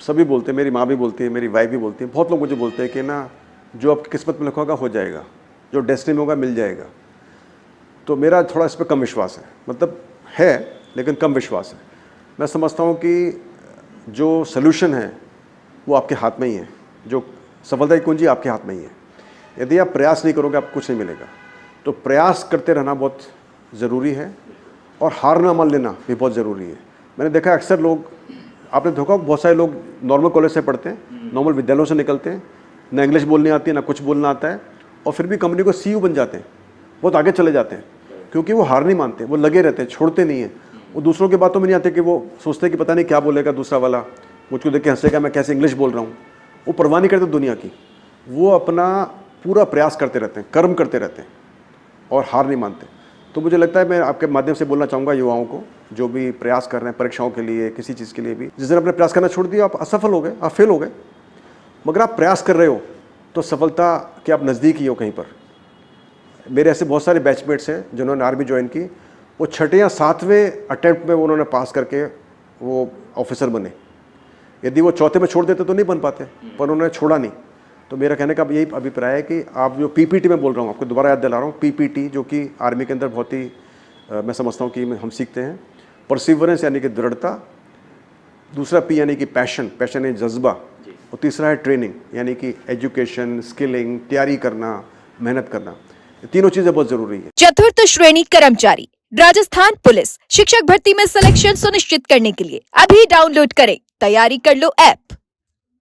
सभी बोलते हैं, मेरी माँ भी बोलती है, मेरी वाइफ भी बोलती है, बहुत लोग मुझे बोलते हैं कि ना जो आपकी किस्मत में लिखा होगा हो जाएगा, जो डेस्टिनी में होगा मिल जाएगा। तो मेरा थोड़ा इस पर कम विश्वास है, मतलब है लेकिन कम विश्वास है। मैं समझता हूँ कि जो सलूशन है वो आपके हाथ में ही है, जो सफलता की कुंजी आपके हाथ में ही है। यदि आप प्रयास नहीं करोगे आपको कुछ नहीं मिलेगा। तो प्रयास करते रहना बहुत ज़रूरी है और हार ना मान लेना भी बहुत ज़रूरी है। मैंने देखा अक्सर लोग, आपने देखा बहुत सारे लोग नॉर्मल कॉलेज से पढ़ते हैं, नॉर्मल विद्यालयों से निकलते हैं, ना इंग्लिश बोलनी आती है ना कुछ बोलना आता है, और फिर भी कंपनी को सीईओ बन जाते हैं, बहुत आगे चले जाते हैं, क्योंकि वो हार नहीं मानते, वो लगे रहते हैं, छोड़ते नहीं हैं। वो दूसरों की बातों में नहीं आते कि वो सोचते हैं कि पता नहीं क्या बोलेगा दूसरा वाला, मुझको देख के हंसेगा, मैं कैसे इंग्लिश बोल रहा हूँ। वो परवाह नहीं करते दुनिया की, वो अपना पूरा प्रयास करते रहते हैं, कर्म करते रहते हैं और हार नहीं मानते। तो मुझे लगता है मैं आपके माध्यम से बोलना चाहूँगा युवाओं को, जो भी प्रयास कर रहे हैं परीक्षाओं के लिए, किसी चीज़ के लिए भी, जिस दिन आपने प्रयास करना छोड़ दिया आप असफल हो गए, आप फेल हो गए। मगर आप प्रयास कर रहे हो तो सफलता के आप नज़दीक ही हो कहीं पर। मेरे ऐसे बहुत सारे बैचमेट्स हैं जिन्होंने आर्मी ज्वाइन की, वो छठे या सातवें अटैम्प्ट में उन्होंने पास करके वो ऑफिसर बने। यदि वो चौथे में छोड़ देते तो नहीं बन पाते, पर उन्होंने छोड़ा नहीं। तो मेरा कहने का यही अभिप्राय है कि आप जो पीपीटी में बोल रहा हूँ, आपको दोबारा याद दिला रहा हूँ, पीपीटी जो कि आर्मी के अंदर बहुत ही मैं समझता हूँ कि हम सीखते हैं। परसिवरेंस यानी कि दृढ़ता, दूसरा पी यानी कि पैशन, पैशन है जज्बा, और तीसरा है ट्रेनिंग यानी कि एजुकेशन, स्किलिंग, तैयारी करना, मेहनत करना। ये तीनों चीज़ें बहुत ज़रूरी है। चतुर्थ श्रेणी कर्मचारी राजस्थान पुलिस शिक्षक भर्ती में सिलेक्शन सुनिश्चित करने के लिए अभी डाउनलोड करें तैयारी कर लो ऐप।